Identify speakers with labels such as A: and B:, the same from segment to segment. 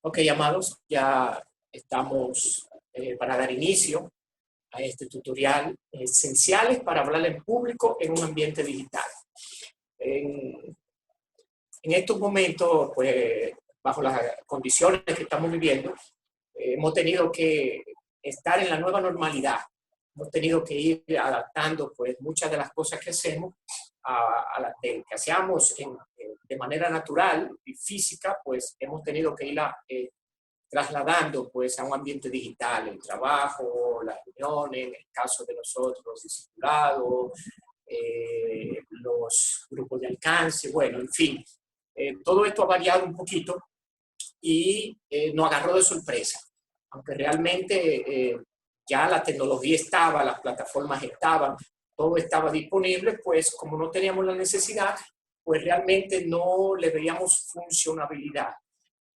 A: Ok, amados, ya estamos para dar inicio a este tutorial esenciales para hablar en público en un ambiente digital. En estos momentos, pues, bajo las condiciones que estamos viviendo, hemos tenido que estar en la nueva normalidad. Hemos tenido que ir adaptando, pues, muchas de las cosas que hacemos a las que hacíamos de manera natural y física, pues hemos tenido que irla trasladando pues a un ambiente digital, el trabajo, las reuniones, en el caso de nosotros, los discipulados, los grupos de alcance, bueno, en fin, todo esto ha variado un poquito y nos agarró de sorpresa, aunque realmente ya la tecnología estaba, las plataformas estaban, todo estaba disponible, pues como no teníamos la necesidad, pues realmente no le veíamos funcionabilidad.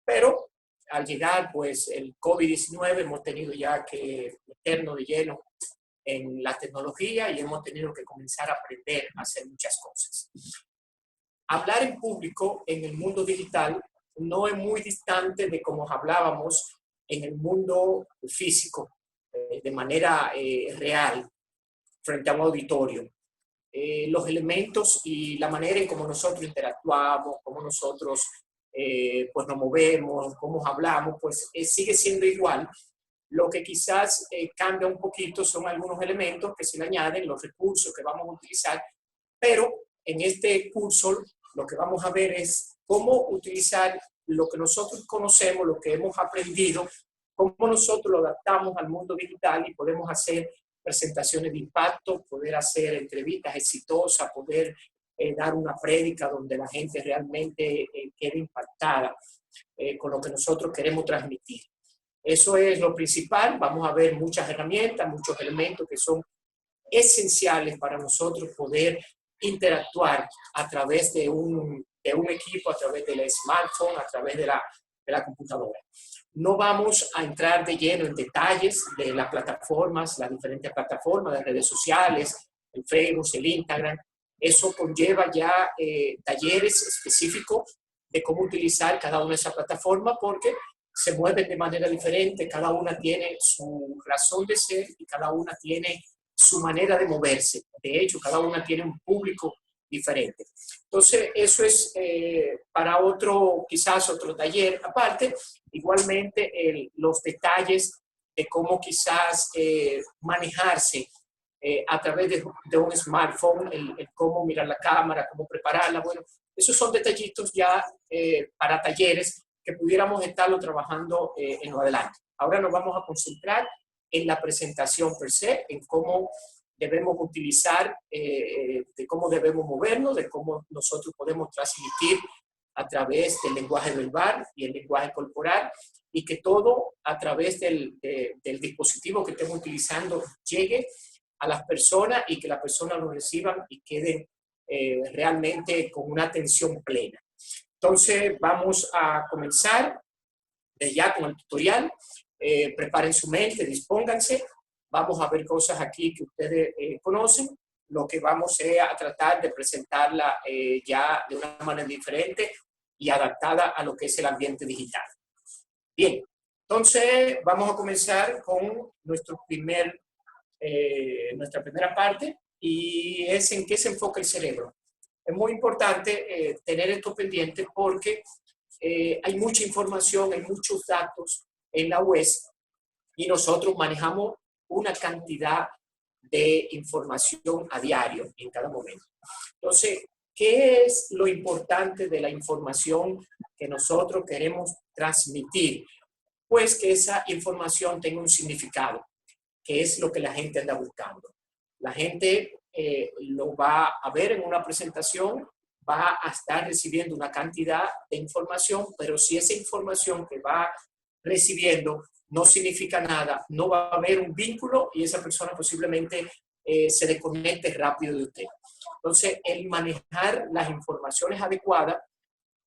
A: Pero al llegar pues el COVID-19 hemos tenido ya que meternos de lleno en la tecnología y hemos tenido que comenzar a aprender a hacer muchas cosas. Hablar en público en el mundo digital no es muy distante de cómo hablábamos en el mundo físico, de manera real, frente a un auditorio. Los elementos y la manera en cómo nosotros interactuamos, cómo nosotros pues nos movemos, cómo hablamos, pues sigue siendo igual. Lo que quizás cambia un poquito son algunos elementos que se le añaden, los recursos que vamos a utilizar, pero en este curso lo que vamos a ver es cómo utilizar lo que nosotros conocemos, lo que hemos aprendido, cómo nosotros lo adaptamos al mundo digital y podemos hacer presentaciones de impacto, poder hacer entrevistas exitosas, poder dar una prédica donde la gente realmente quede impactada con lo que nosotros queremos transmitir. Eso es lo principal. Vamos a ver muchas herramientas, muchos elementos que son esenciales para nosotros poder interactuar a través de un equipo, a través del smartphone, a través de la computadora. No vamos a entrar de lleno en detalles de las plataformas, las diferentes plataformas de redes sociales, el Facebook, el Instagram. Eso conlleva ya talleres específicos de cómo utilizar cada una de esas plataformas porque se mueven de manera diferente, cada una tiene su razón de ser y cada una tiene su manera de moverse. De hecho, cada una tiene un público diferente. Entonces, eso es para quizás otro taller aparte. Igualmente, los detalles de cómo quizás manejarse a través de un smartphone, el cómo mirar la cámara, cómo prepararla. Bueno, esos son detallitos ya para talleres que pudiéramos estarlo trabajando en lo adelante. Ahora nos vamos a concentrar en la presentación per se, en cómo debemos utilizar, de cómo debemos movernos, de cómo nosotros podemos transmitir a través del lenguaje verbal y el lenguaje corporal, y que todo a través del dispositivo que estemos utilizando llegue a las personas y que las personas lo reciban y queden realmente con una atención plena. Entonces vamos a comenzar ya con el tutorial. Preparen su mente, dispónganse. Vamos a ver cosas aquí que ustedes conocen. Lo que vamos a tratar de presentarla ya de una manera diferente y adaptada a lo que es el ambiente digital. Bien, entonces vamos a comenzar con nuestra primera parte, y es en qué se enfoca el cerebro. Es muy importante tener esto pendiente porque hay mucha información, hay muchos datos en la web y nosotros manejamos una cantidad de información a diario en cada momento. Entonces, ¿qué es lo importante de la información que nosotros queremos transmitir? Pues que esa información tenga un significado, que es lo que la gente anda buscando. La gente lo va a ver en una presentación, va a estar recibiendo una cantidad de información, pero si esa información que va recibiendo no significa nada, no va a haber un vínculo y esa persona posiblemente se desconecte rápido de usted. Entonces, el manejar las informaciones adecuadas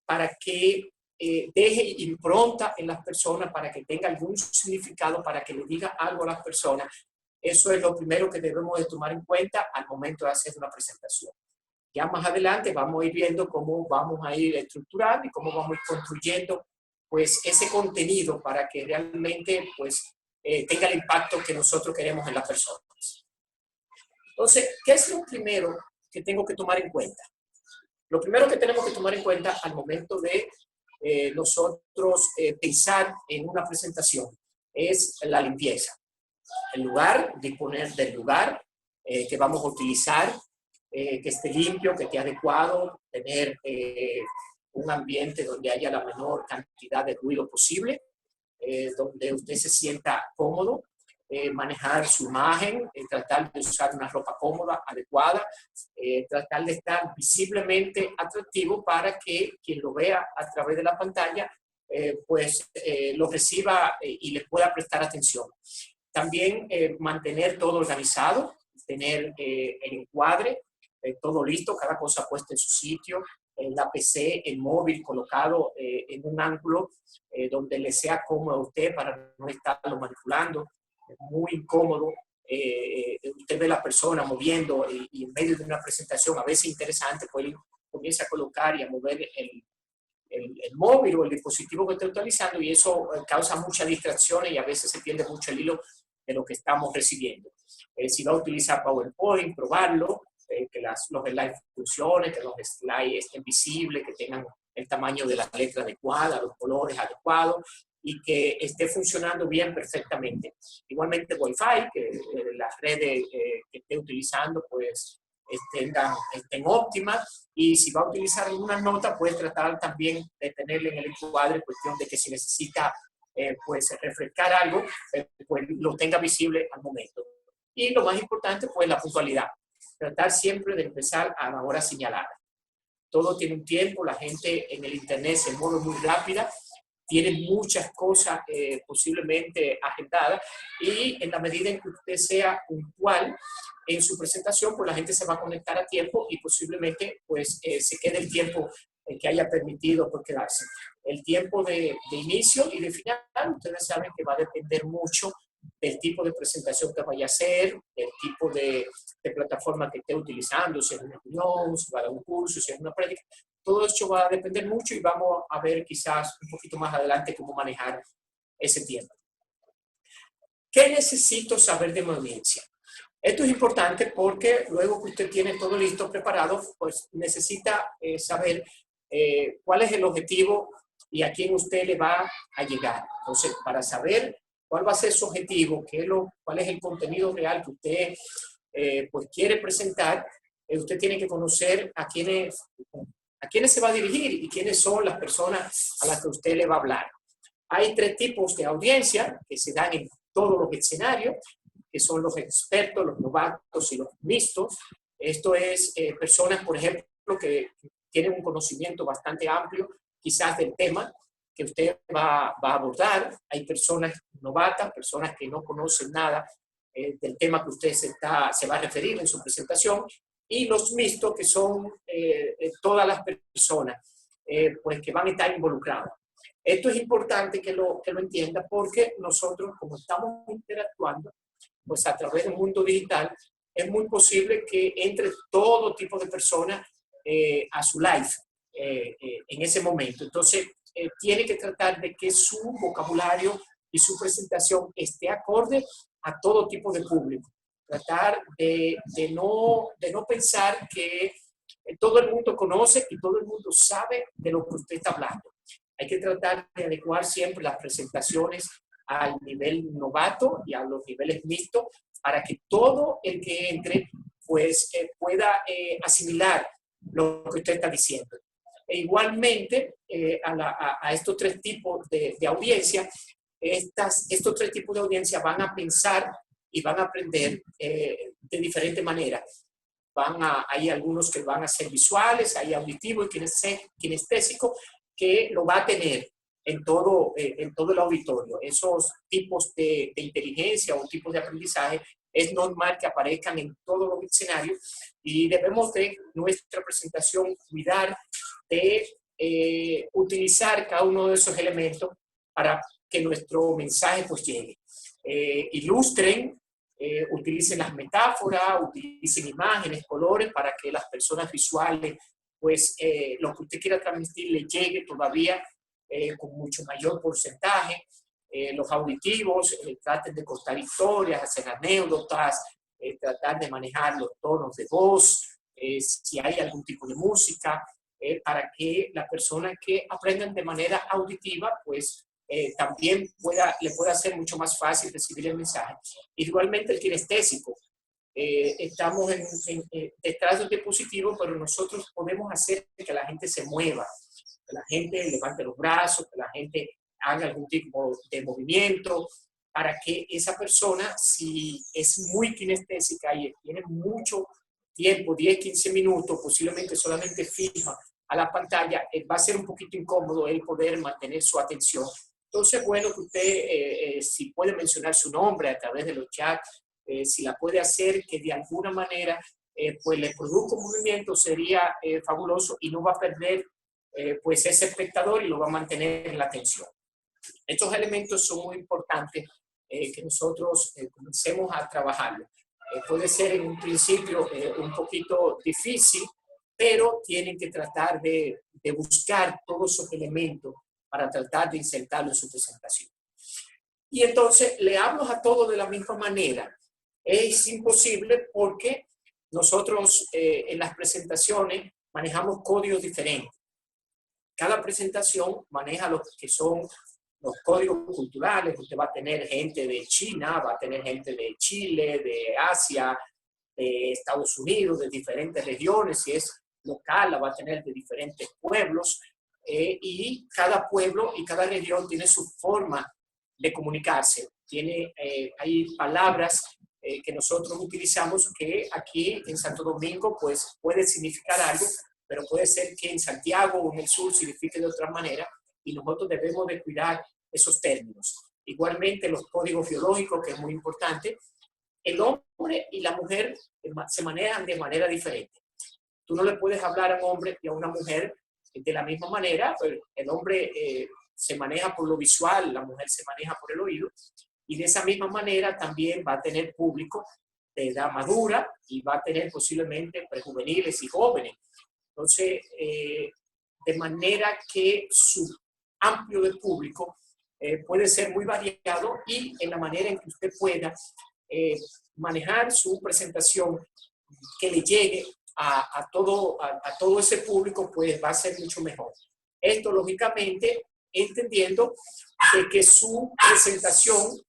A: para que deje impronta en las personas, para que tenga algún significado, para que le diga algo a las personas. Eso es lo primero que debemos de tomar en cuenta al momento de hacer una presentación. Ya más adelante vamos a ir viendo cómo vamos a ir estructurando y cómo vamos a ir construyendo pues, ese contenido para que realmente pues, tenga el impacto que nosotros queremos en las personas. Entonces, ¿qué es lo primero que tengo que tomar en cuenta? Lo primero que tenemos que tomar en cuenta al momento de nosotros pensar en una presentación es la limpieza. El lugar, disponer del lugar que vamos a utilizar, que esté limpio, que esté adecuado, tener un ambiente donde haya la menor cantidad de ruido posible, donde usted se sienta cómodo, manejar su imagen, tratar de usar una ropa cómoda, adecuada, tratar de estar visiblemente atractivo para que quien lo vea a través de la pantalla pues lo reciba y le pueda prestar atención. También mantener todo organizado, tener el encuadre, todo listo, cada cosa puesta en su sitio, la PC, el móvil colocado en un ángulo donde le sea cómodo a usted para no estarlo manipulando. Es muy incómodo. Usted ve a la persona moviendo y en medio de una presentación a veces interesante, pues él comienza a colocar y a mover el móvil o el dispositivo que está utilizando y eso causa muchas distracciones y a veces se pierde mucho el hilo de lo que estamos recibiendo. Si va a utilizar PowerPoint, probarlo, que los slides funcionen, que los slides estén visibles, que tengan el tamaño de la letra adecuada, los colores adecuados y que esté funcionando bien perfectamente. Igualmente Wi-Fi, que las redes que esté utilizando pues estén óptimas y si va a utilizar alguna nota puede tratar también de tenerle en el encuadre cuestión de que si necesita pues refrescar algo, pues lo tenga visible al momento. Y lo más importante, pues la puntualidad. Tratar siempre de empezar a la hora señalada. Todo tiene un tiempo, la gente en el internet se mueve muy rápida, tiene muchas cosas posiblemente agendadas y en la medida en que usted sea puntual en su presentación, pues la gente se va a conectar a tiempo y posiblemente pues se quede el tiempo que haya permitido por quedarse. El tiempo de inicio y de final, ustedes saben que va a depender mucho del tipo de presentación que vaya a hacer, del tipo de plataforma que esté utilizando, si es una reunión, si va a dar un curso, si es una práctica. Todo esto va a depender mucho y vamos a ver quizás un poquito más adelante cómo manejar ese tiempo. ¿Qué necesito saber de mi audiencia? Esto es importante porque luego que usted tiene todo listo, preparado, pues necesita saber cuál es el objetivo y a quién usted le va a llegar. Entonces, para saber cuál va a ser su objetivo, cuál es el contenido real que usted pues quiere presentar, usted tiene que conocer a quiénes se va a dirigir y quiénes son las personas a las que usted le va a hablar. Hay 3 tipos de audiencia que se dan en todos los escenarios, que son los expertos, los novatos y los mixtos. Esto es personas, por ejemplo, que tienen un conocimiento bastante amplio, quizás del tema que usted va a abordar. Hay personas novatas, personas que no conocen nada del tema que usted se va a referir en su presentación. Y los mixtos, que son todas las personas pues que van a estar involucradas. Esto es importante que lo entienda porque nosotros, como estamos interactuando, pues a través del mundo digital, es muy posible que entre todo tipo de personas a su live en ese momento. Entonces, tiene que tratar de que su vocabulario y su presentación esté acorde a todo tipo de público. Tratar de no pensar que todo el mundo conoce y todo el mundo sabe de lo que usted está hablando. Hay que tratar de adecuar siempre las presentaciones al nivel novato y a los niveles mixtos para que todo el que entre pues pueda asimilar lo que usted está diciendo. E igualmente a estos 3 tipos de audiencia, estos 3 tipos de audiencia van a pensar y van a aprender de diferente manera. Hay algunos que van a ser visuales, hay auditivos y kinestésicos que lo va a tener en todo el auditorio. Esos tipos de inteligencia o tipos de aprendizaje es normal que aparezcan en todos los escenarios y debemos de nuestra presentación cuidar de utilizar cada uno de esos elementos para que nuestro mensaje pues llegue. Ilustren utilicen las metáforas, utilicen imágenes, colores, para que las personas visuales, pues lo que usted quiera transmitir le llegue todavía con mucho mayor porcentaje. Los auditivos, traten de contar historias, hacer anécdotas, tratar de manejar los tonos de voz, si hay algún tipo de música, para que la persona que aprendan de manera auditiva, pues también le pueda ser mucho más fácil recibir el mensaje. Igualmente el kinestésico. Estamos detrás del dispositivo, pero nosotros podemos hacer que la gente se mueva, que la gente levante los brazos, que la gente haga algún tipo de movimiento, para que esa persona, si es muy kinestésica y tiene mucho tiempo, 10, 15 minutos, posiblemente solamente fija a la pantalla, va a ser un poquito incómodo el poder mantener su atención. Entonces, bueno, que usted, si puede mencionar su nombre a través de los chats, si la puede hacer, que de alguna manera pues le produzca un movimiento, sería fabuloso, y no va a perder pues ese espectador y lo va a mantener en la atención. Estos elementos son muy importantes que nosotros comencemos a trabajarlo. Puede ser en un principio un poquito difícil, pero tienen que tratar de buscar todos esos elementos para tratar de insertarlo en su presentación. Y entonces le hablo a todos de la misma manera. Es imposible porque nosotros en las presentaciones manejamos códigos diferentes. Cada presentación maneja lo que son los códigos culturales. Usted va a tener gente de China, va a tener gente de Chile, de Asia, de Estados Unidos, de diferentes regiones. Si es local, la va a tener de diferentes pueblos. Y cada pueblo y cada región tiene su forma de comunicarse. Hay palabras que nosotros utilizamos que aquí en Santo Domingo pues puede significar algo, pero puede ser que en Santiago o en el sur signifique de otra manera, y nosotros debemos de cuidar esos términos. Igualmente los códigos biológicos, que es muy importante. El hombre y la mujer se manejan de manera diferente. Tú no le puedes hablar a un hombre y a una mujer de la misma manera. El hombre se maneja por lo visual, la mujer se maneja por el oído, y de esa misma manera también va a tener público de edad madura y va a tener posiblemente prejuveniles y jóvenes. Entonces, de manera que su amplio de público puede ser muy variado, y en la manera en que usted pueda manejar su presentación que le llegue a todo ese público, pues va a ser mucho mejor. Esto, lógicamente, entendiendo que su presentación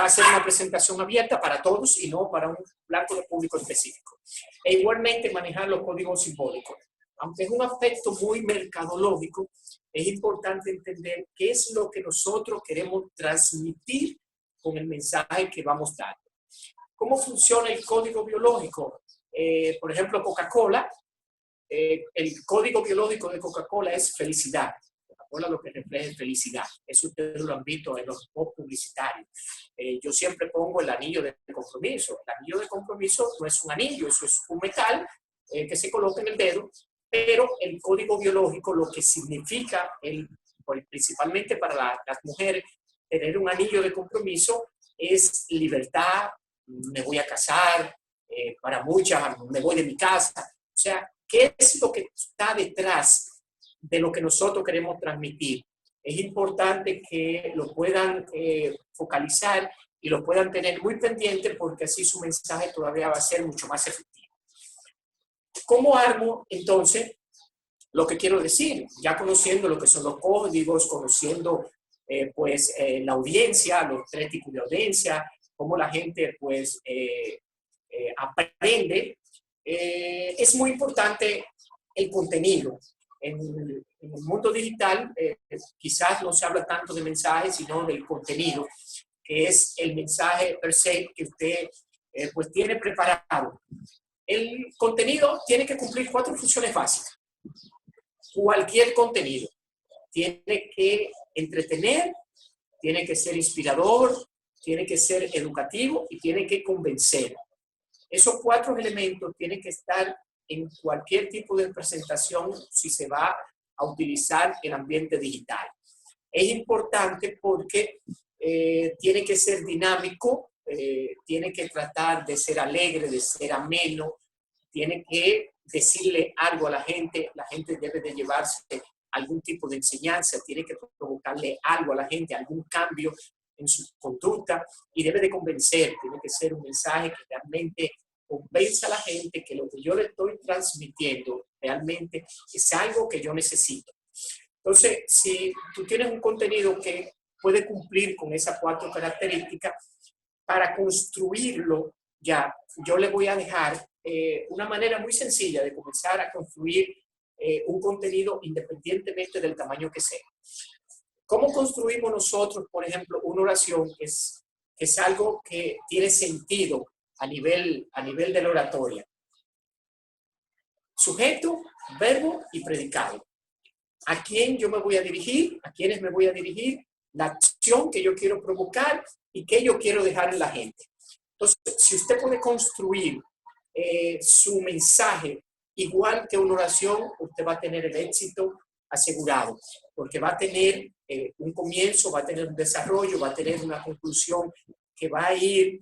A: va a ser una presentación abierta para todos y no para un blanco de público específico. E igualmente manejar los códigos simbólicos. Aunque es un aspecto muy mercadológico, es importante entender qué es lo que nosotros queremos transmitir con el mensaje que vamos dando. ¿Cómo funciona el código biológico? Por ejemplo, Coca-Cola, el código biológico de Coca-Cola es felicidad. Coca-Cola lo que refleja es felicidad. Eso ustedes lo han visto en los spots publicitarios. Yo siempre pongo el anillo de compromiso. El anillo de compromiso no es un anillo, eso es un metal que se coloca en el dedo, pero el código biológico, lo que significa, principalmente para las mujeres, tener un anillo de compromiso es libertad, me voy a casar, para muchas me voy de mi casa. O sea, ¿qué es lo que está detrás de lo que nosotros queremos transmitir? Es importante que lo puedan focalizar y lo puedan tener muy pendiente, porque así su mensaje todavía va a ser mucho más efectivo. ¿Cómo armo entonces lo que quiero decir? Ya conociendo lo que son los códigos, conociendo la audiencia, los 3 tipos de audiencia, cómo la gente pues aprende, es muy importante el contenido. En el mundo digital quizás no se habla tanto de mensajes, sino del contenido, que es el mensaje per se que usted pues tiene preparado. El contenido tiene que cumplir 4 funciones básicas. Cualquier contenido tiene que entretener, tiene que ser inspirador, tiene que ser educativo y tiene que convencer. Esos 4 elementos tienen que estar en cualquier tipo de presentación si se va a utilizar el ambiente digital. Es importante porque tiene que ser dinámico, tiene que tratar de ser alegre, de ser ameno, tiene que decirle algo a la gente debe de llevarse algún tipo de enseñanza, tiene que provocarle algo a la gente, algún cambio en su conducta y debe de convencer, tiene que ser un mensaje que realmente convenza a la gente que lo que yo le estoy transmitiendo realmente es algo que yo necesito. Entonces, si tú tienes un contenido que puede cumplir con esas 4 características, para construirlo ya, yo le voy a dejar una manera muy sencilla de comenzar a construir un contenido independientemente del tamaño que sea. ¿Cómo construimos nosotros, por ejemplo, una oración que es algo que tiene sentido a nivel de la oratoria? Sujeto, verbo y predicado. ¿A quién yo me voy a dirigir? ¿A quiénes me voy a dirigir? La acción que yo quiero provocar y qué yo quiero dejar en la gente. Entonces, si usted puede construir su mensaje igual que una oración, usted va a tener el éxito asegurado, porque va a tener un comienzo, va a tener un desarrollo, va a tener una conclusión que va a ir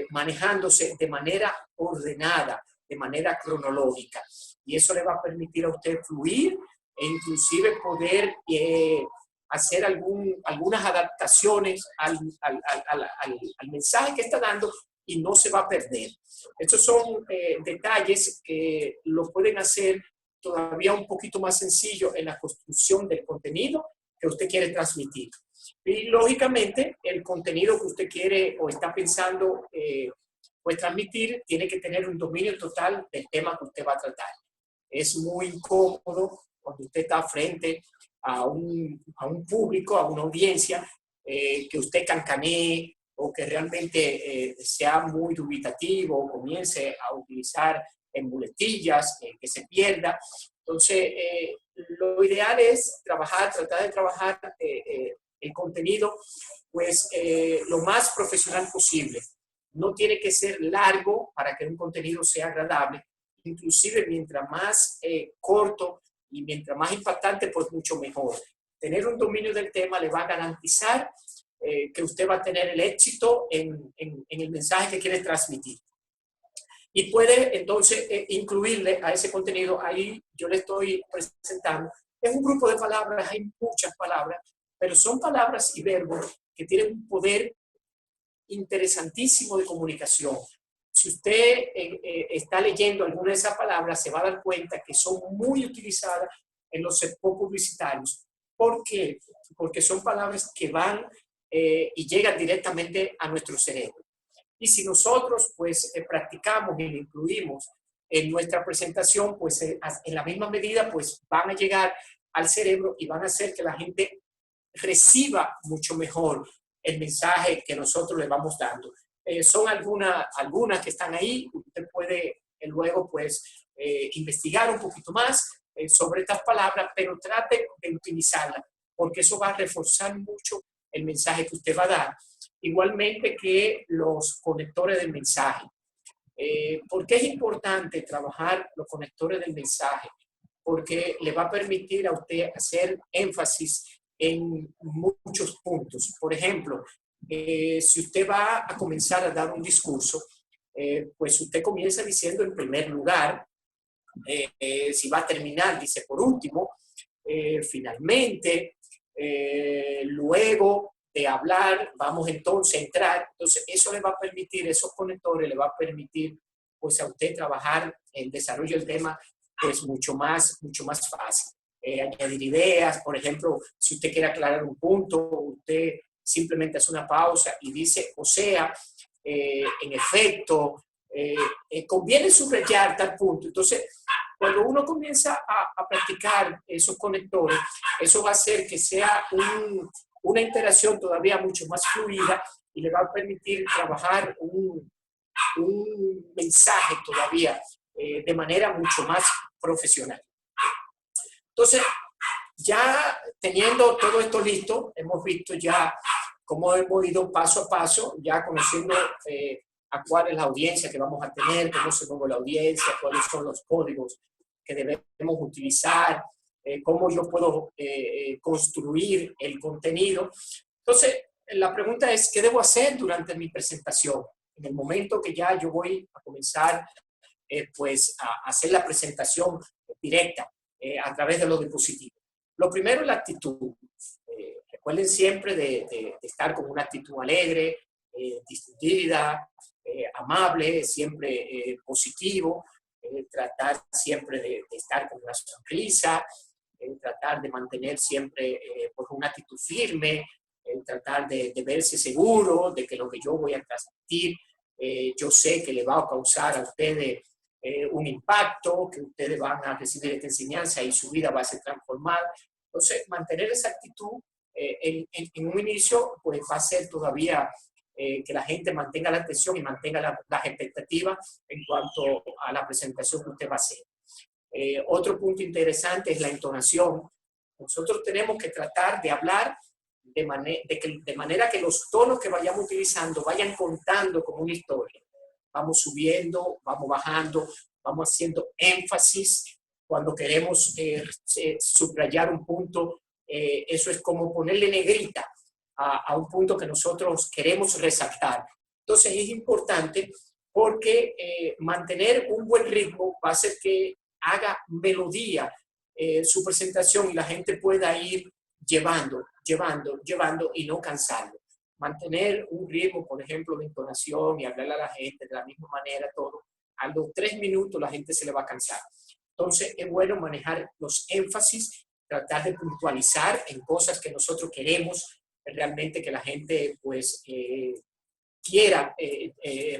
A: manejándose de manera ordenada, de manera cronológica. Y eso le va a permitir a usted fluir e inclusive poder hacer algunas adaptaciones al mensaje que está dando y no se va a perder. Estos son detalles que lo pueden hacer todavía un poquito más sencillo en la construcción del contenido que usted quiere transmitir. Y lógicamente el contenido que usted quiere o está pensando pues transmitir tiene que tener un dominio total del tema que usted va a tratar. Es muy incómodo cuando usted está frente a un público, a una audiencia, que usted cancanee o que realmente sea muy dubitativo o comience a utilizar en muletillas, que se pierda. Entonces, lo ideal es tratar de trabajar el contenido pues lo más profesional posible. No tiene que ser largo para que un contenido sea agradable. Inclusive, mientras más corto y mientras más impactante, pues mucho mejor. Tener un dominio del tema le va a garantizar que usted va a tener el éxito en el mensaje que quiere transmitir. Y puede entonces incluirle a ese contenido, ahí yo le estoy presentando, es un grupo de palabras, hay muchas palabras, pero son palabras y verbos que tienen un poder interesantísimo de comunicación. Si usted está leyendo alguna de esas palabras, se va a dar cuenta que son muy utilizadas en los spots publicitarios. ¿Por qué? Porque son palabras que van y llegan directamente a nuestro cerebro. Y si nosotros pues practicamos y lo incluimos en nuestra presentación, pues en la misma medida pues van a llegar al cerebro y van a hacer que la gente reciba mucho mejor el mensaje que nosotros le vamos dando. Son algunas que están ahí. Usted puede luego pues investigar un poquito más sobre estas palabras, pero trate de utilizarlas, porque eso va a reforzar mucho el mensaje que usted va a dar. Igualmente que los conectores del mensaje. ¿Por qué es importante trabajar los conectores del mensaje? Porque le va a permitir a usted hacer énfasis en muchos puntos. Por ejemplo, si usted va a comenzar a dar un discurso, pues usted comienza diciendo en primer lugar, si va a terminar, dice por último, finalmente, luego de hablar, vamos entonces a entrar. Entonces, eso le va a permitir, esos conectores le va a permitir pues a usted trabajar el desarrollo del tema pues mucho más fácil. Añadir ideas, por ejemplo, si usted quiere aclarar un punto, usted simplemente hace una pausa y dice, o sea, en efecto, conviene subrayar tal punto. Entonces, cuando uno comienza a practicar esos conectores, eso va a hacer que sea una interacción todavía mucho más fluida y le va a permitir trabajar un mensaje todavía de manera mucho más profesional. Entonces, ya teniendo todo esto listo, hemos visto ya cómo hemos ido paso a paso, ya conociendo a cuál es la audiencia que vamos a tener, cómo se mueve la audiencia, cuáles son los códigos que debemos utilizar, cómo yo puedo construir el contenido. Entonces, la pregunta es, ¿qué debo hacer durante mi presentación? En el momento que ya yo voy a comenzar pues a hacer la presentación directa a través de los dispositivos. Lo primero es la actitud. Recuerden siempre de estar con una actitud alegre, distendida, amable, siempre positivo, tratar siempre de estar con una sonrisa, tratar de mantener siempre pues una actitud firme, tratar de verse seguro de que lo que yo voy a transmitir, yo sé que le va a causar a ustedes un impacto, que ustedes van a recibir esta enseñanza y su vida va a ser transformada. Entonces, mantener esa actitud en un inicio, pues va a ser todavía que la gente mantenga la atención y mantenga las expectativas en cuanto a la presentación que usted va a hacer. Otro punto interesante es la entonación. Nosotros tenemos que tratar de hablar de manera que los tonos que vayamos utilizando vayan contando como una historia. Vamos subiendo, vamos bajando, vamos haciendo énfasis. Cuando queremos subrayar un punto, eso es como ponerle negrita a un punto que nosotros queremos resaltar. Entonces es importante porque mantener un buen ritmo va a hacer que haga melodía su presentación y la gente pueda ir llevando y no cansarlo. Mantener un ritmo, por ejemplo, de entonación y hablarle a la gente de la misma manera, todo, a los 3 minutos la gente se le va a cansar. Entonces es bueno manejar los énfasis, tratar de puntualizar en cosas que nosotros queremos realmente que la gente pues quiera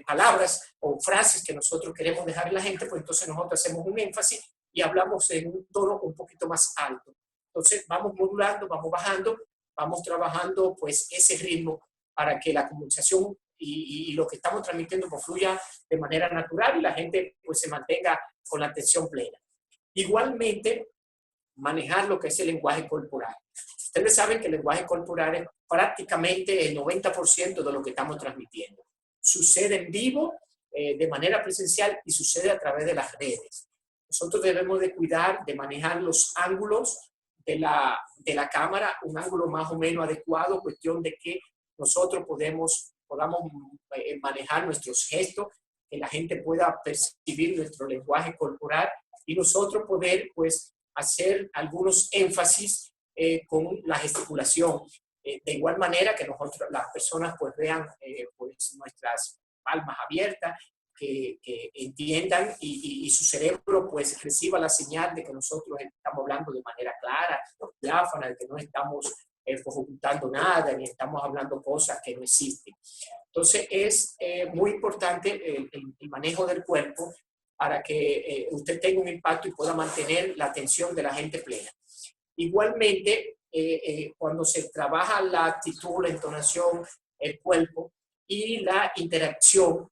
A: palabras o frases que nosotros queremos dejar a la gente, pues entonces nosotros hacemos un énfasis y hablamos en un tono un poquito más alto. Entonces vamos modulando, vamos bajando, vamos trabajando pues ese ritmo para que la comunicación y lo que estamos transmitiendo pues, fluya de manera natural y la gente pues se mantenga con la atención plena. Igualmente, manejar lo que es el lenguaje corporal. Ustedes saben que el lenguaje corporal es prácticamente el 90% de lo que estamos transmitiendo. Sucede en vivo, de manera presencial y sucede a través de las redes. Nosotros debemos de cuidar de manejar los ángulos de la cámara, un ángulo más o menos adecuado, cuestión de que nosotros podamos manejar nuestros gestos, que la gente pueda percibir nuestro lenguaje corporal y nosotros poder pues hacer algunos énfasis con la gesticulación. De igual manera que nosotros, las personas pues vean pues nuestras palmas abiertas, que entiendan y su cerebro pues reciba la señal de que nosotros estamos hablando de manera clara, diáfana, de que no estamos ocultando nada, ni estamos hablando cosas que no existen. Entonces es muy importante el manejo del cuerpo para que usted tenga un impacto y pueda mantener la atención de la gente plena. Igualmente, cuando se trabaja la actitud, la entonación, el cuerpo y la interacción,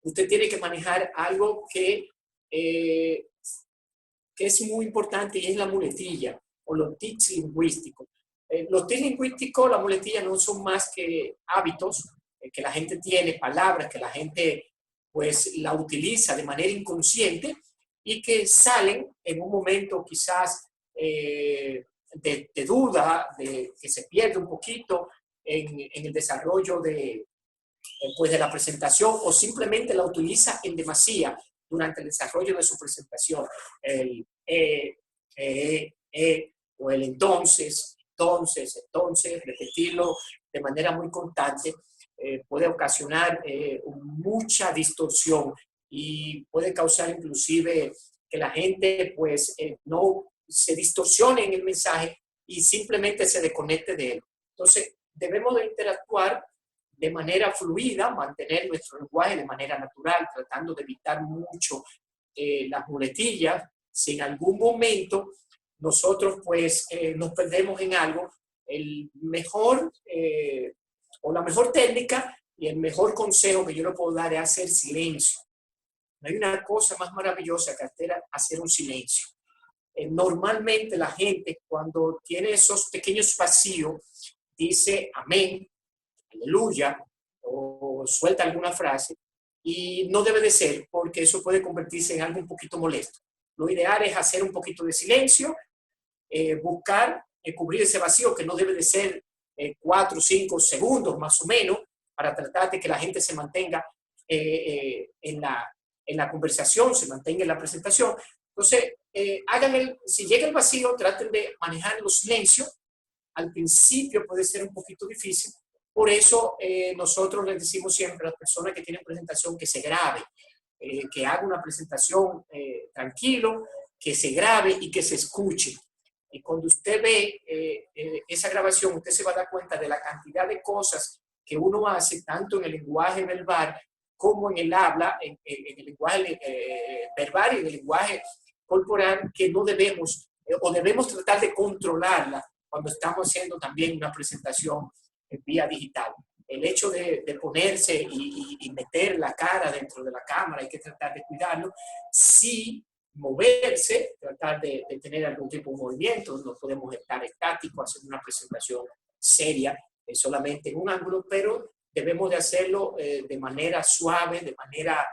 A: usted tiene que manejar algo que es muy importante y es la muletilla o los tics lingüísticos. Los tics lingüísticos, la muletilla no son más que hábitos que la gente tiene, palabras que la gente pues la utiliza de manera inconsciente y que salen en un momento quizás de duda, que se pierde un poquito en el desarrollo pues de la presentación o simplemente la utiliza en demasía durante el desarrollo de su presentación. El o el entonces, repetirlo de manera muy constante puede ocasionar mucha distorsión y puede causar inclusive que la gente pues no se distorsione en el mensaje y simplemente se desconecte de él. Entonces, debemos de interactuar de manera fluida, mantener nuestro lenguaje de manera natural, tratando de evitar mucho las muletillas. Si en algún momento nosotros pues nos perdemos en algo, el mejor o la mejor técnica y el mejor consejo que yo le puedo dar es hacer silencio. No hay una cosa más maravillosa que hacer un silencio. Normalmente la gente cuando tiene esos pequeños vacíos dice amén, aleluya, o suelta alguna frase, y no debe de ser porque eso puede convertirse en algo un poquito molesto. Lo ideal es hacer un poquito de silencio, buscar cubrir ese vacío que no debe de ser 4 o 5 segundos más o menos para tratar de que la gente se mantenga en la conversación, se mantenga en la presentación. Entonces, si llega el vacío, traten de manejar los silencios. Al principio puede ser un poquito difícil, por eso nosotros les decimos siempre a las personas que tienen presentación que se grabe, que haga una presentación tranquilo, que se grabe y que se escuche. Y cuando usted ve esa grabación, usted se va a dar cuenta de la cantidad de cosas que uno hace, tanto en el lenguaje verbal como en el habla, en el lenguaje verbal y en el lenguaje corporal, que no debemos o debemos tratar de controlarla cuando estamos haciendo también una presentación en vía digital. El hecho de ponerse y meter la cara dentro de la cámara, hay que tratar de cuidarlo. Sí, moverse, tratar de tener algún tipo de movimiento, no podemos estar estáticos haciendo una presentación seria, solamente en un ángulo, pero debemos de hacerlo de manera suave, de manera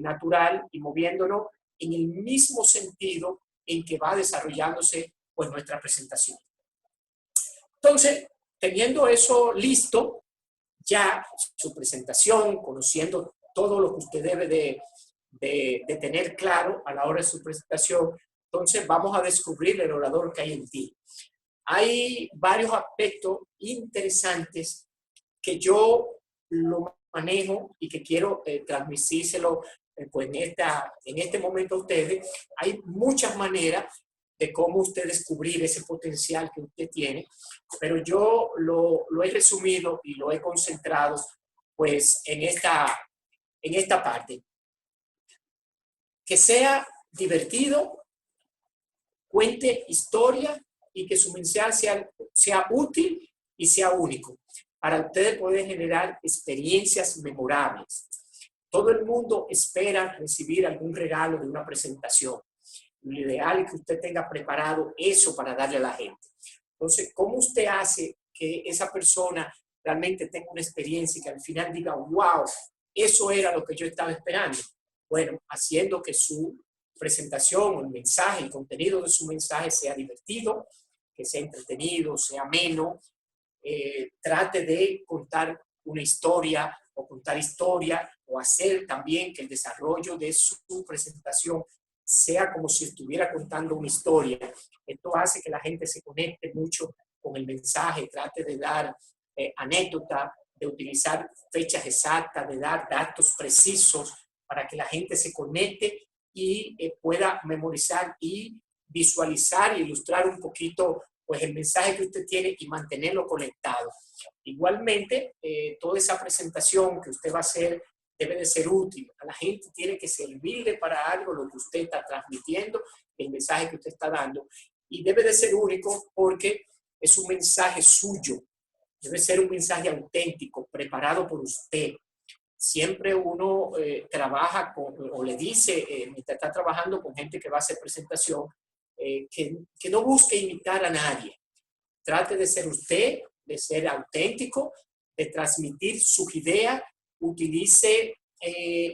A: natural y moviéndonos en el mismo sentido en que va desarrollándose pues, nuestra presentación. Entonces, teniendo eso listo, ya su presentación, conociendo todo lo que usted debe de tener claro a la hora de su presentación, entonces vamos a descubrir el orador que hay en ti. Hay varios aspectos interesantes que yo lo manejo y que quiero transmitírselo pues en este momento a ustedes. Hay muchas maneras de cómo usted descubrir ese potencial que usted tiene, pero yo lo he resumido y lo he concentrado pues en esta parte. Que sea divertido, cuente historia y que su mensaje sea útil y sea único para ustedes poder generar experiencias memorables. Todo el mundo espera recibir algún regalo de una presentación. Lo ideal es que usted tenga preparado eso para darle a la gente. Entonces, ¿cómo usted hace que esa persona realmente tenga una experiencia y que al final diga, wow, eso era lo que yo estaba esperando? Bueno, haciendo que su presentación, el mensaje, el contenido de su mensaje sea divertido, que sea entretenido, sea ameno, trate de contar una historia o contar historia o hacer también que el desarrollo de su presentación sea como si estuviera contando una historia. Esto hace que la gente se conecte mucho con el mensaje, trate de dar anécdotas, de utilizar fechas exactas, de dar datos precisos para que la gente se conecte y pueda memorizar y visualizar y ilustrar un poquito pues, el mensaje que usted tiene y mantenerlo conectado. Igualmente, toda esa presentación que usted va a hacer debe de ser útil. A la gente tiene que servirle para algo lo que usted está transmitiendo, el mensaje que usted está dando. Y debe de ser único porque es un mensaje suyo. Debe ser un mensaje auténtico, preparado por usted. Siempre uno trabaja o le dice, mientras está trabajando con gente que va a hacer presentación, que no busque imitar a nadie. Trate de ser usted, de ser auténtico, de transmitir sus ideas, utilice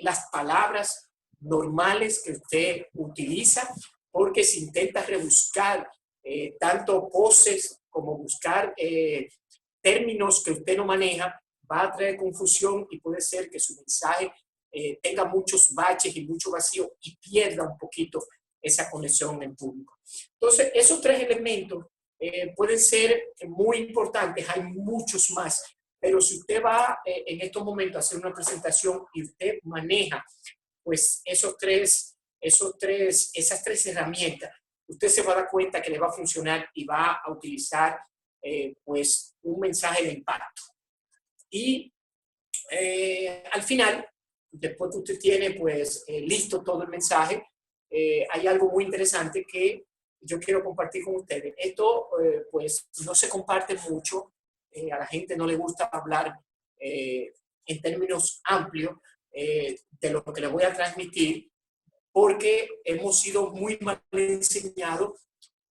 A: las palabras normales que usted utiliza, porque si intenta rebuscar tanto poses como buscar términos que usted no maneja, va a traer confusión y puede ser que su mensaje tenga muchos baches y mucho vacío y pierda un poquito esa conexión en público. Entonces, esos tres elementos pueden ser muy importantes, hay muchos más, pero si usted va en estos momentos a hacer una presentación y usted maneja pues esas tres herramientas, usted se va a dar cuenta que le va a funcionar y va a utilizar pues un mensaje de impacto. Y al final, después que usted tiene pues listo todo el mensaje, hay algo muy interesante que yo quiero compartir con ustedes. Esto pues no se comparte mucho, a la gente no le gusta hablar en términos amplios de lo que les voy a transmitir, porque hemos sido muy mal enseñados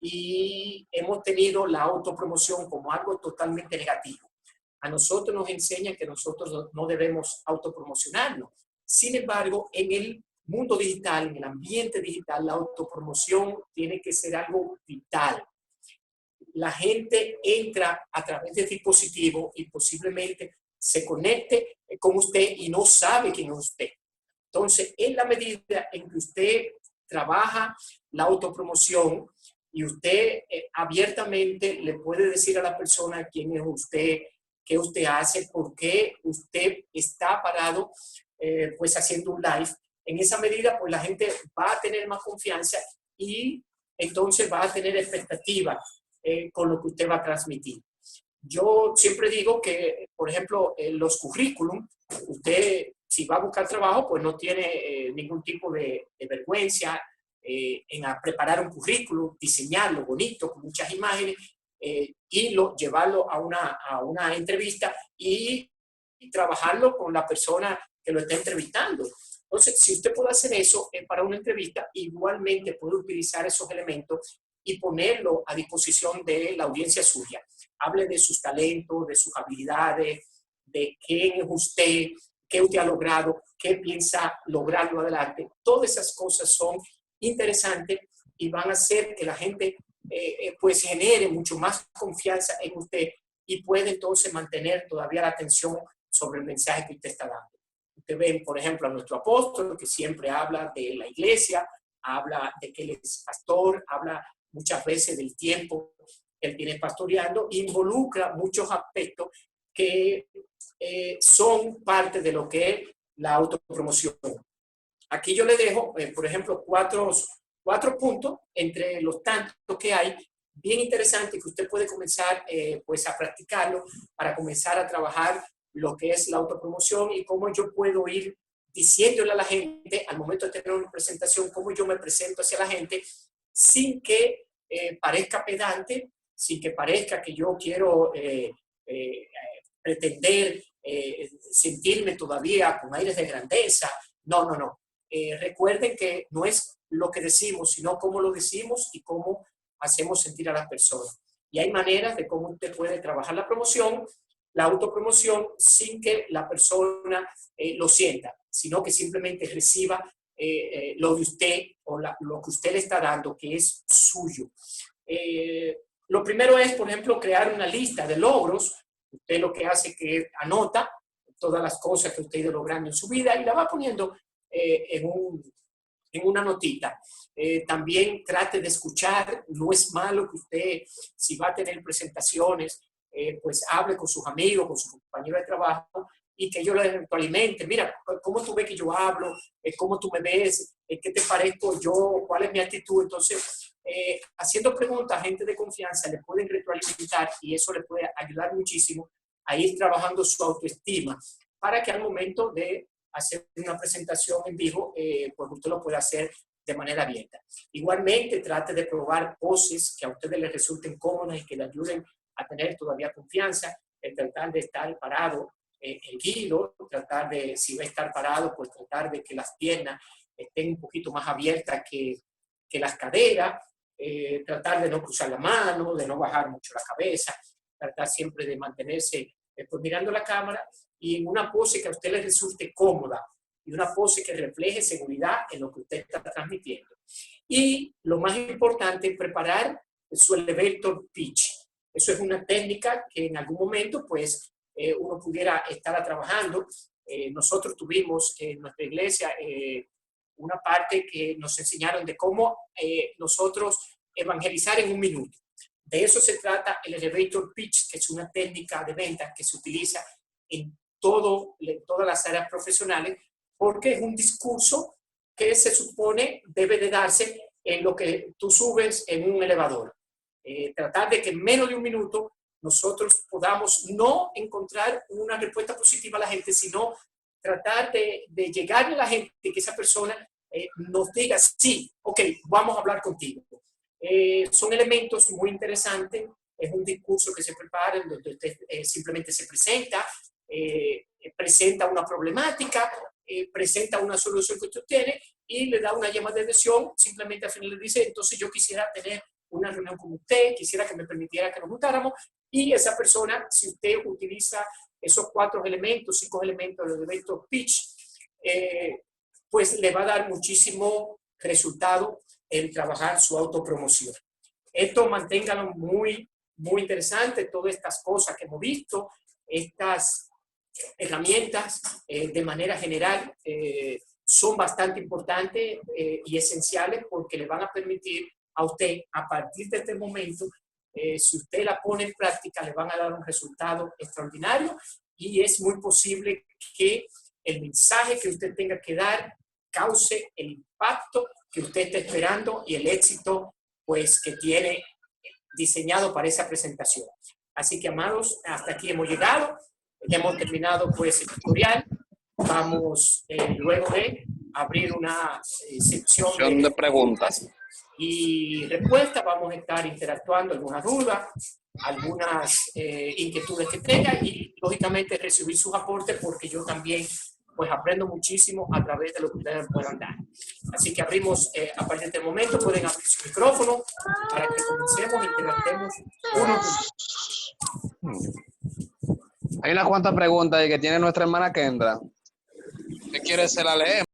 A: y hemos tenido la autopromoción como algo totalmente negativo. A nosotros nos enseñan que nosotros no debemos autopromocionarnos. Sin embargo, en el mundo digital, en el ambiente digital, la autopromoción tiene que ser algo vital. la gente entra a través del dispositivo y posiblemente se conecte con usted y no sabe quién es usted. Entonces, en la medida en que usted trabaja la autopromoción y usted abiertamente le puede decir a la persona quién es usted, qué usted hace, por qué usted está parado, pues haciendo un live, en esa medida, pues la gente va a tener más confianza y entonces va a tener expectativa con lo que usted va a transmitir. Yo siempre digo que, por ejemplo, en los currículum, usted, si va a buscar trabajo, pues no tiene ningún tipo de vergüenza en preparar un currículum, diseñarlo bonito, con muchas imágenes, y llevarlo a una entrevista y trabajarlo con la persona que lo está entrevistando. Entonces, si usted puede hacer eso para una entrevista, igualmente puede utilizar esos elementos y ponerlo a disposición de la audiencia suya. Hable de sus talentos, de sus habilidades, de quién es usted, qué usted ha logrado, qué piensa lograrlo adelante. Todas esas cosas son interesantes y van a hacer que la gente pues genere mucho más confianza en usted y puede entonces mantener todavía la atención sobre el mensaje que usted está dando. Usted ve, por ejemplo, a nuestro apóstol, que siempre habla de la iglesia, habla de que él es pastor, habla muchas veces del tiempo que él tiene pastoreando, involucra muchos aspectos que son parte de lo que es la autopromoción. Aquí yo le dejo, por ejemplo, cuatro puntos entre los tantos que hay, bien interesante que usted puede comenzar pues a practicarlo para comenzar a trabajar lo que es la autopromoción y cómo yo puedo ir diciéndole a la gente al momento de tener una presentación, cómo yo me presento hacia la gente sin que parezca pedante, sin que parezca que yo quiero pretender sentirme todavía con aires de grandeza. No, no, no. Recuerden que no es lo que decimos, sino cómo lo decimos y cómo hacemos sentir a las personas. Y hay maneras de cómo usted puede trabajar la promoción, la autopromoción, sin que la persona lo sienta, sino que simplemente reciba lo de usted o lo que usted le está dando, que es suyo. Lo primero es, por ejemplo, crear una lista de logros. Usted lo que hace es que anota todas las cosas que usted ha ido logrando en su vida y la va poniendo en una notita. También trate de escuchar. No es malo que usted, si va a tener presentaciones, pues hable con sus amigos, con sus compañeros de trabajo y que yo les retroalimente. Mira, ¿cómo tú ves que yo hablo? ¿Cómo tú me ves? ¿Qué te parezco yo? ¿Cuál es mi actitud? Entonces, haciendo preguntas a gente de confianza le pueden retroalimentar y eso le puede ayudar muchísimo a ir trabajando su autoestima para que al momento de hacer una presentación en vivo, pues usted lo puede hacer de manera abierta. Igualmente, trate de probar poses que a ustedes les resulten cómodas y que le ayuden a tener todavía confianza, tratar de estar parado erguido, tratar de, si va a estar parado, pues tratar de que las piernas estén un poquito más abiertas que las caderas, tratar de no cruzar la mano, de no bajar mucho la cabeza, tratar siempre de mantenerse pues mirando la cámara y en una pose que a usted le resulte cómoda y una pose que refleje seguridad en lo que usted está transmitiendo. Y lo más importante, preparar su elevator pitch. Eso es una técnica que en algún momento pues uno pudiera estar trabajando. Nosotros tuvimos en nuestra iglesia una parte que nos enseñaron de cómo nosotros evangelizar en un minuto. De eso se trata el elevator pitch, que es una técnica de venta que se utiliza en todas las áreas profesionales, porque es un discurso que se supone debe de darse en lo que tú subes en un elevador. Tratar de que en menos de un minuto nosotros podamos no encontrar una respuesta positiva a la gente, sino tratar de llegarle a la gente y que esa persona nos diga, sí, ok, vamos a hablar contigo. Son elementos muy interesantes. Es un discurso que se prepara, en donde usted simplemente se presenta, presenta una problemática, presenta una solución que usted tiene y le da una llamada de atención. Simplemente al final le dice, entonces yo quisiera tener una reunión con usted, quisiera que me permitiera que nos juntáramos. Y esa persona, si usted utiliza esos 4 elementos, 5 elementos del evento pitch, pues le va a dar muchísimo resultado en trabajar su autopromoción. Esto manténgalo muy muy interesante todas estas cosas que hemos visto, estas herramientas de manera general son bastante importantes y esenciales porque le van a permitir a usted, a partir de este momento, si usted la pone en práctica, le van a dar un resultado extraordinario y es muy posible que el mensaje que usted tenga que dar cause el impacto que usted está esperando y el éxito pues, que tiene diseñado para esa presentación. Así que, amados, hasta aquí hemos llegado. Hemos terminado pues el tutorial. Vamos luego de abrir una sección
B: de preguntas
A: y respuestas. Vamos a estar interactuando, algunas dudas, algunas inquietudes que tengan y lógicamente recibir sus aportes porque yo también pues aprendo muchísimo a través de lo que ustedes puedan dar. Así que abrimos, a partir de este momento, pueden abrir su micrófono para que comencemos y interactuemos uno con otro.
B: Hay unas cuantas preguntas ahí que tiene nuestra hermana Kendra. ¿Qué quiere? Se la leemos.